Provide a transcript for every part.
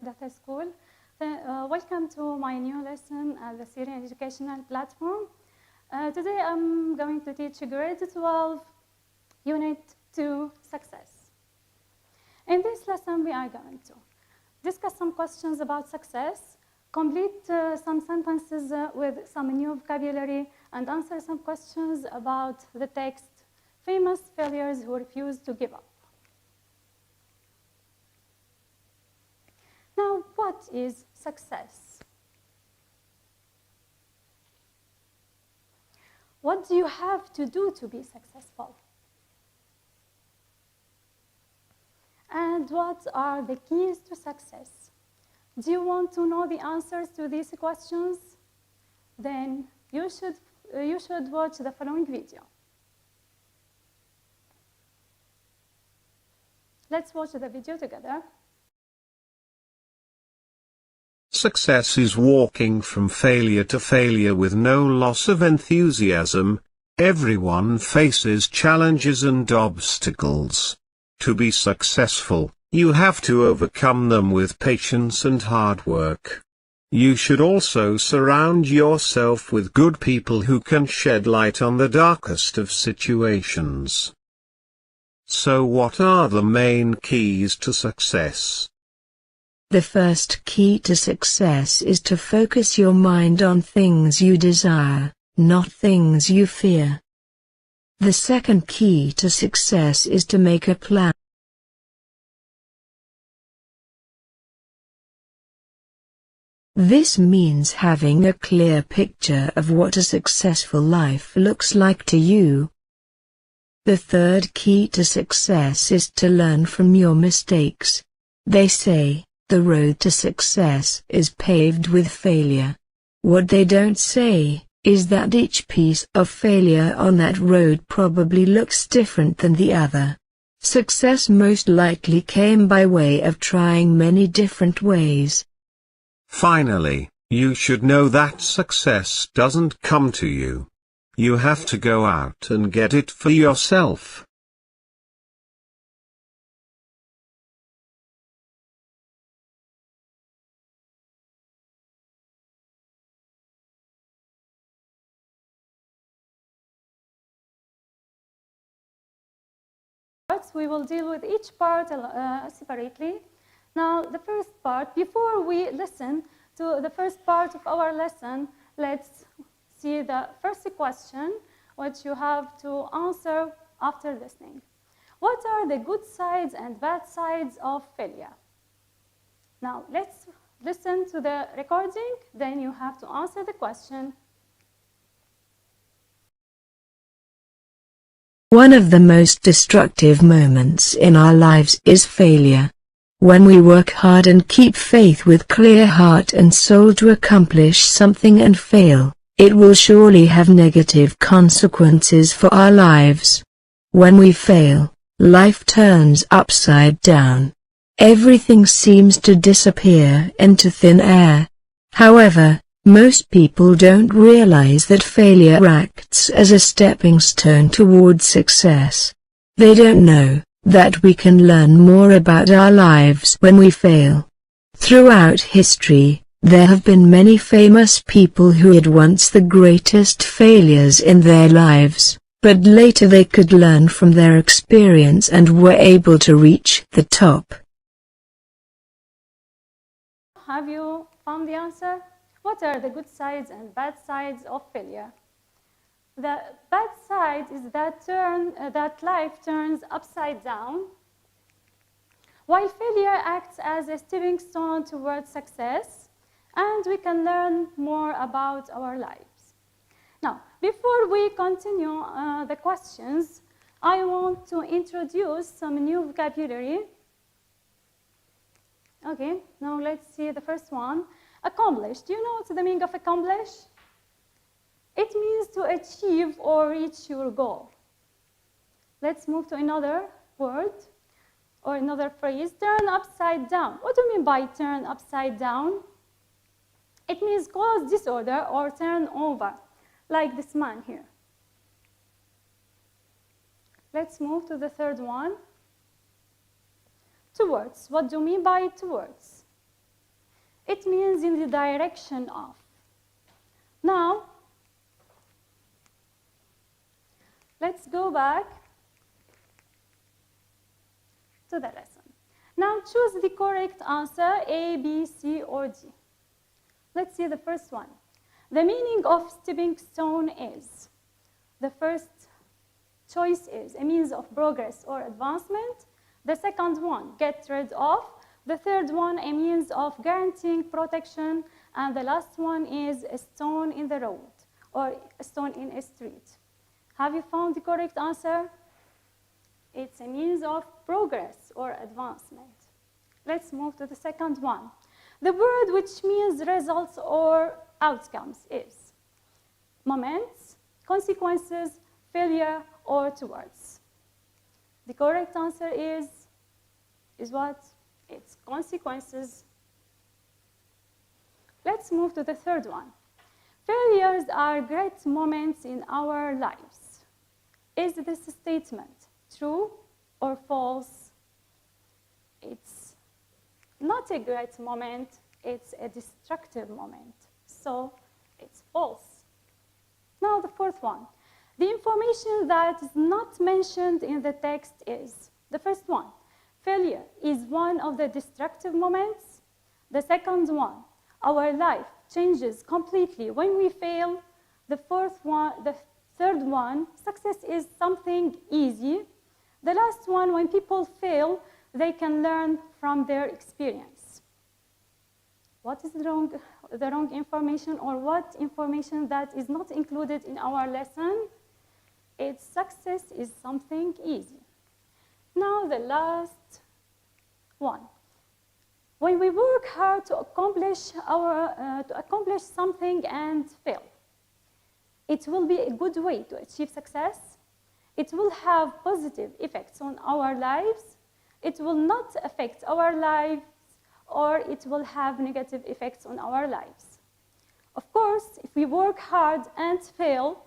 Data School. Welcome to my new lesson at the Syrian Educational Platform. Today I'm going to teach grade 12, Unit 2, Success. In this lesson we are going to discuss some questions about success, complete some sentences with some new vocabulary, and answer some questions about the text, Famous Failures Who Refuse to Give Up. Now, what is success? What do you have to do to be successful? And what are the keys to success? Do you want to know the answers to these questions? Then you should watch the following video. Let's watch the video together. Success is walking from failure to failure with no loss of enthusiasm. Everyone faces challenges and obstacles. To be successful, you have to overcome them with patience and hard work. You should also surround yourself with good people who can shed light on the darkest of situations. So what are the main keys to success? The first key to success is to focus your mind on things you desire, not things you fear. The second key to success is to make a plan. This means having a clear picture of what a successful life looks like to you. The third key to success is to learn from your mistakes. They say, the road to success is paved with failure. What they don't say is that each piece of failure on that road probably looks different than the other. Success most likely came by way of trying many different ways. Finally, you should know that success doesn't come to you. You have to go out and get it for yourself. We will deal with each part separately. Now, the first part, before we listen to the first part of our lesson, let's see the first question, which you have to answer after listening. What are the good sides and bad sides of failure? Now, let's listen to the recording, then you have to answer the question. One of the most destructive moments in our lives is failure. When we work hard and keep faith with clear heart and soul to accomplish something and fail, it will surely have negative consequences for our lives. When we fail, life turns upside down. Everything seems to disappear into thin air. However, most people don't realize that failure acts as a stepping stone towards success. They don't know that we can learn more about our lives when we fail. Throughout history, there have been many famous people who had once the greatest failures in their lives, but later they could learn from their experience and were able to reach the top. Have you found the answer? What are the good sides and bad sides of failure? The bad side is that life turns upside down, while failure acts as a stepping stone towards success, and we can learn more about our lives. Now, before we continue the questions, I want to introduce some new vocabulary. Okay, now let's see the first one. Accomplish. Do you know what's the meaning of accomplish? It means to achieve or reach your goal. Let's move to another word or another phrase. Turn upside down. What do you mean by turn upside down? It means cause disorder or turn over, like this man here. Let's move to the third one. Towards. What do you mean by towards? It means in the direction of. Now, let's go back to the lesson. Now choose the correct answer, A, B, C, or D. Let's see the first one. The meaning of stepping stone is, the first choice is a means of progress or advancement. The second one, get rid of. The third one, a means of guaranteeing protection. And the last one is a stone in the road or a stone in a street. Have you found the correct answer? It's a means of progress or advancement. Let's move to the second one. The word which means results or outcomes is moments, consequences, failure, or towards. The correct answer is what? It's consequences. Let's move to the third one. Failures are great moments in our lives. Is this statement true or false? It's not a great moment, it's a destructive moment. So it's false. Now the fourth one. The information that is not mentioned in the text is, the first one, failure is one of the destructive moments. The second one, our life changes completely when we fail. The third one, success is something easy. The last one, when people fail, they can learn from their experience. What is the wrong information, or what information that is not included in our lesson? It's success is something easy. Now the last one. When we work hard to accomplish something and fail, it will be a good way to achieve success. It will have positive effects on our lives. It will not affect our lives, or it will have negative effects on our lives. Of course, if we work hard and fail,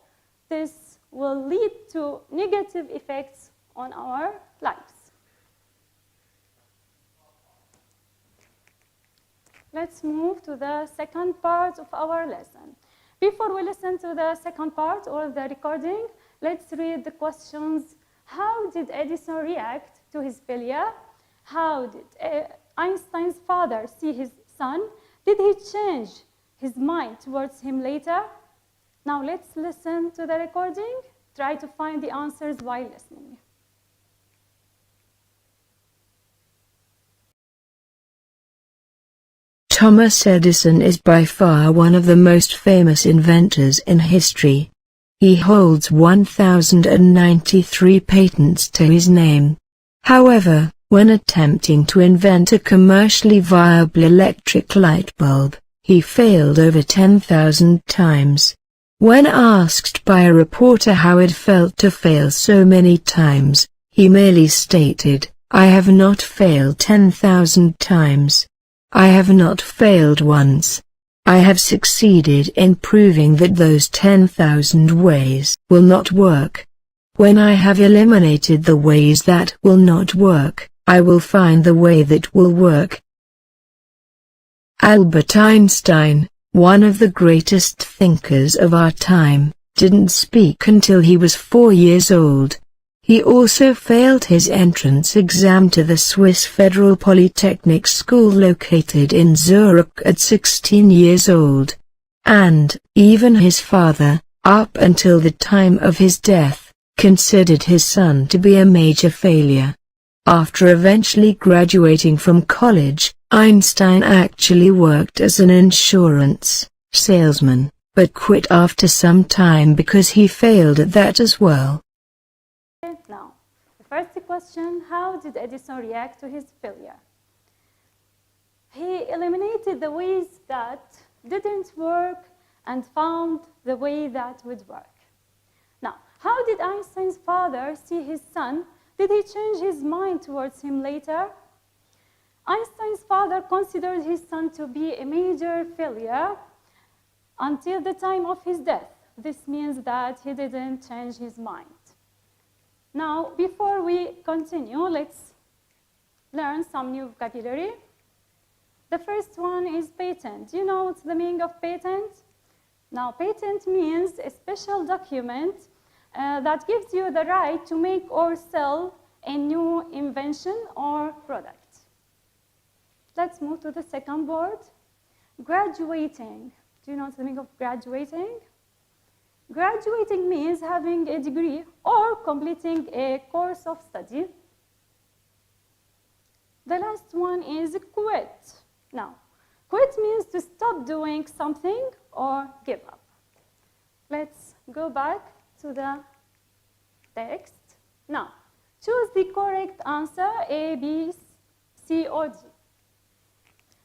this will lead to negative effects on our lives. Let's move to the second part of our lesson. Before we listen to the second part or the recording, let's read the questions. How did Edison react to his failure? How did Einstein's father see his son? Did he change his mind towards him later? Now let's listen to the recording. Try to find the answers while listening. Thomas Edison is by far one of the most famous inventors in history. He holds 1,093 patents to his name. However, when attempting to invent a commercially viable electric light bulb, he failed over 10,000 times. When asked by a reporter how it felt to fail so many times, he merely stated, "I have not failed 10,000 times. I have not failed once. I have succeeded in proving that those 10,000 ways will not work. When I have eliminated the ways that will not work, I will find the way that will work." Albert Einstein, one of the greatest thinkers of our time, didn't speak until he was 4 years old. He also failed his entrance exam to the Swiss Federal Polytechnic School located in Zurich at 16 years old. And, even his father, up until the time of his death, considered his son to be a major failure. After eventually graduating from college, Einstein actually worked as an insurance salesman, but quit after some time because he failed at that as well. Now, the first question, how did Edison react to his failure? He eliminated the ways that didn't work and found the way that would work. Now, how did Einstein's father see his son? Did he change his mind towards him later? Einstein's father considered his son to be a major failure until the time of his death. This means that he didn't change his mind. Now, before we continue, let's learn some new vocabulary. The first one is patent. Do you know what's the meaning of patent? Now, patent means a special document that gives you the right to make or sell a new invention or product. Let's move to the second word. Graduating. Do you know what's the meaning of graduating? Graduating means having a degree or completing a course of study. The last one is quit. Now, quit means to stop doing something or give up. Let's go back to the text. Now, choose the correct answer, A, B, C, or D.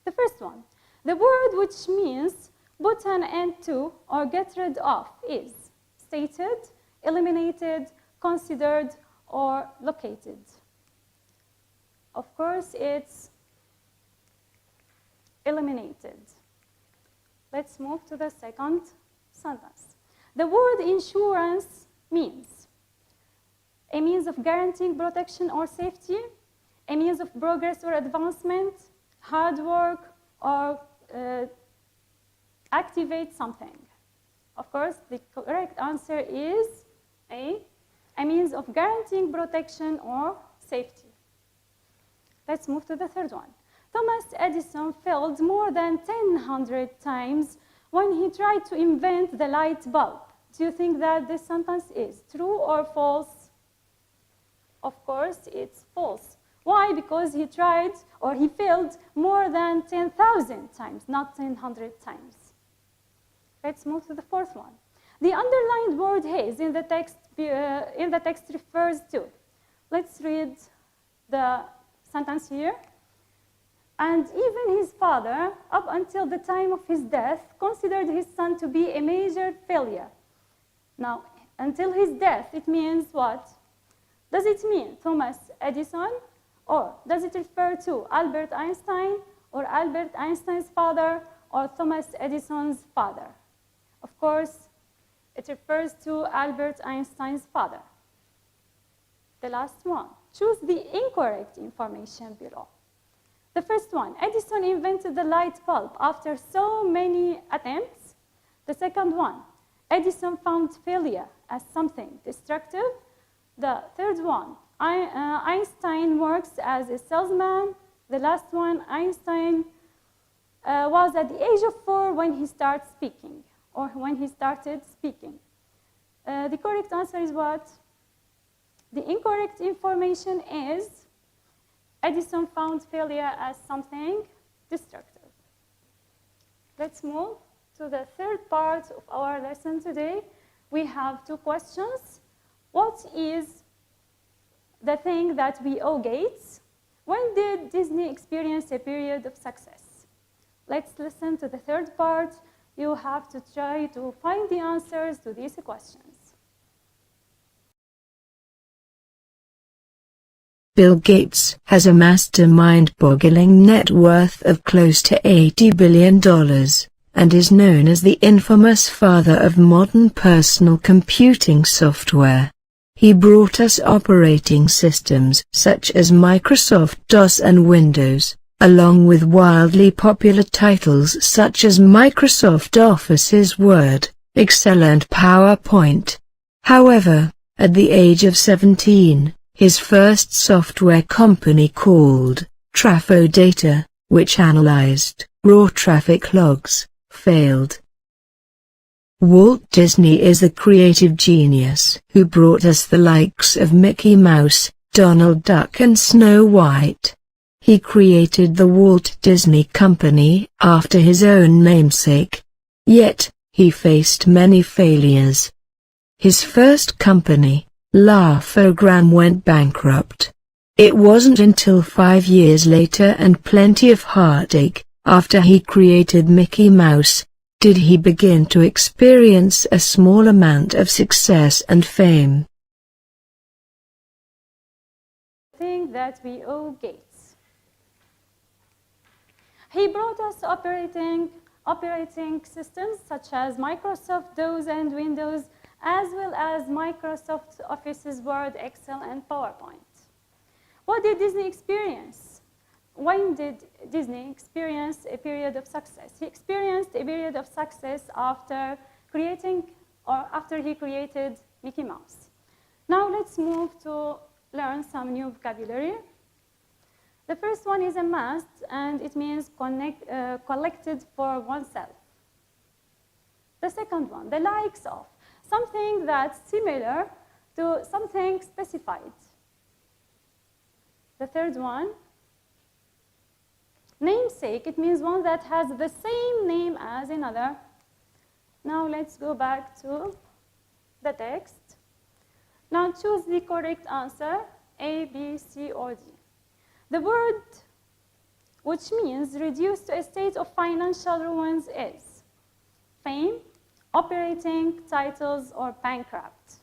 The first one, the word which means put an end to or get rid of is stated, eliminated, considered, or located. Of course, it's eliminated. Let's move to the second sentence. The word insurance means a means of guaranteeing protection or safety, a means of progress or advancement, hard work, or activate something. Of course, the correct answer is A, a means of guaranteeing protection or safety. Let's move to the third one. Thomas Edison failed more than 1,000 times when he tried to invent the light bulb. Do you think that this sentence is true or false? Of course, it's false. Why? Because he tried or he failed more than 10,000 times, not 1,000 times. Let's move to the fourth one. The underlined word his in the text refers to. Let's read the sentence here. And even his father, up until the time of his death, considered his son to be a major failure. Now, until his death, it means what? Does it mean Thomas Edison? Or does it refer to Albert Einstein, or Albert Einstein's father, or Thomas Edison's father? Of course, it refers to Albert Einstein's father. The last one. Choose the incorrect information below. The first one, Edison invented the light bulb after so many attempts. The second one, Edison found failure as something destructive. The third one, Einstein works as a salesman. The last one, Einstein was at the age of 4 when he started speaking, or when he started speaking. The correct answer is what? The incorrect information is Edison found failure as something destructive. Let's move to the third part of our lesson today. We have 2 questions. What is the thing that we owe Gates? When did Disney experience a period of success? Let's listen to the third part. You have to try to find the answers to these questions. Bill Gates has amassed a mind-boggling net worth of close to $80 billion, and is known as the infamous father of modern personal computing software. He brought us operating systems such as Microsoft DOS and Windows, along with wildly popular titles such as Microsoft Office's Word, Excel and PowerPoint. However, at the age of 17, his first software company called Trafodata, which analyzed raw traffic logs, failed. Walt Disney is the creative genius who brought us the likes of Mickey Mouse, Donald Duck and Snow White. He created the Walt Disney Company after his own namesake. Yet, he faced many failures. His first company, Laugh-O-Gram, went bankrupt. It wasn't until 5 years later and plenty of heartache, after he created Mickey Mouse, did he begin to experience a small amount of success and fame. Thing that we owe Gates. He brought us operating systems such as Microsoft DOS and Windows, as well as Microsoft Office's Word, Excel, and PowerPoint. What did Disney experience? when did Disney experience a period of success? He experienced a period of success after he created Mickey Mouse. Now let's move to learn some new vocabulary. The first one is amassed, and it means collected for oneself. The second one, the likes of, something that's similar to something specified. The third one, namesake, it means one that has the same name as another. Now let's go back to the text. Now choose the correct answer, A, B, C, or D. The word which means reduced to a state of financial ruins is fame, operating, titles, or bankrupt.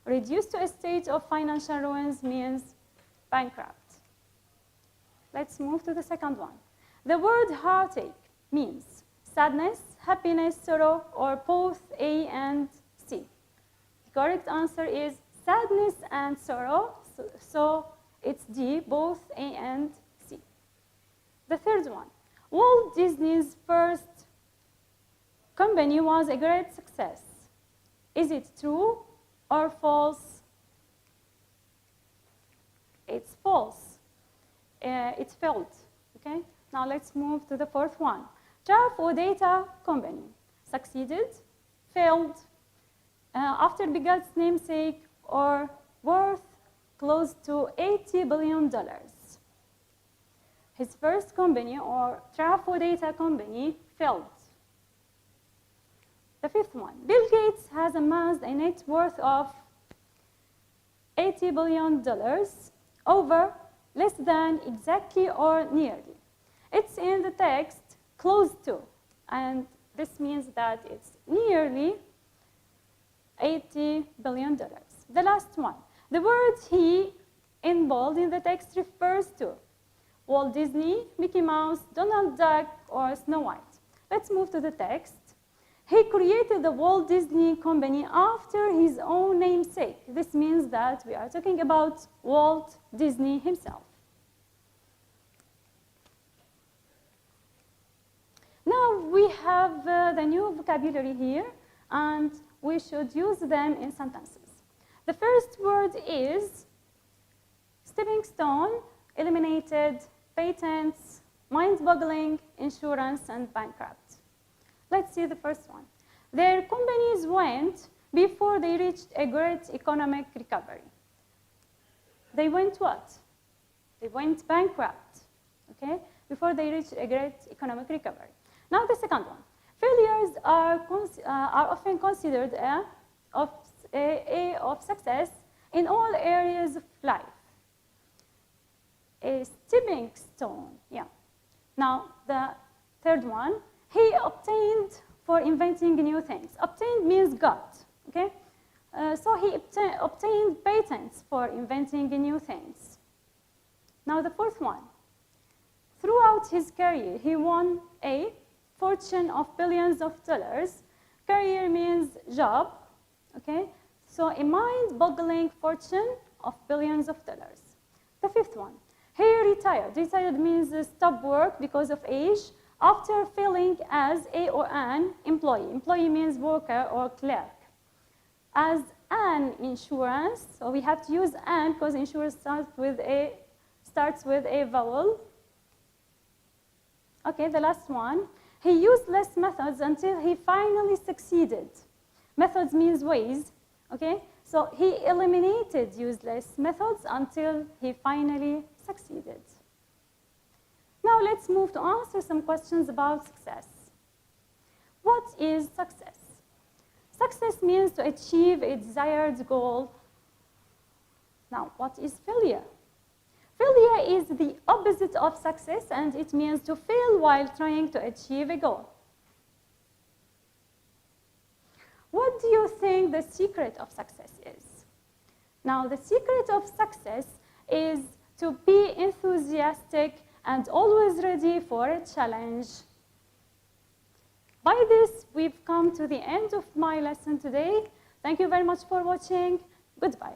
Reduced to a state of financial ruins means bankrupt. Let's move to the second one. The word heartache means sadness, happiness, sorrow, or both A and C. The correct answer is sadness and sorrow, so it's D, both A and C. The third one, Walt Disney's first company was a great success. Is it true or false? It's false. It failed. Okay. Now let's move to the fourth one. Trafo Data Company succeeded, failed, after Bigat's namesake, or worth close to $80 billion. His first company, or Trafo Data Company, failed. The fifth one, Bill Gates has amassed a net worth of $80 billion over, less than, exactly, or nearly. It's in the text close to, and this means that it's nearly $80 billion. The last one, the word he in bold in the text refers to Walt Disney, Mickey Mouse, Donald Duck, or Snow White. Let's move to the text. He created the Walt Disney Company after his own namesake. This means that we are talking about Walt Disney himself. Now we have the new vocabulary here, and we should use them in sentences. The first word is stepping stone, eliminated, patents, mind-boggling, insurance, and bankrupt. Let's see the first one. Their companies went before they reached a great economic recovery. They went what? They went bankrupt, okay, before they reached a great economic recovery. Now the second one. Failures are often considered of success in all areas of life. A stepping stone, yeah. Now the third one. He obtained for inventing new things. Obtained means got, okay? So he obtained patents for inventing new things. Now the fourth one. Throughout his career, he won a fortune of billions of dollars. Career means job, okay? So a mind-boggling fortune of billions of dollars. The fifth one. He retired. Retired means stop work because of age, after failing as a or an employee. Employee means worker or clerk. As an insurance, so we have to use an because insurance starts with a vowel. Okay, the last one. He used less methods until he finally succeeded. Methods means ways, okay? So he eliminated useless methods until he finally succeeded. Now let's move to answer some questions about success. What is success? Success means to achieve a desired goal. Now, what is failure? Failure is the opposite of success, and it means to fail while trying to achieve a goal. What do you think the secret of success is? Now, the secret of success is to be enthusiastic and always ready for a challenge. By this, we've come to the end of my lesson today. Thank you very much for watching. Goodbye.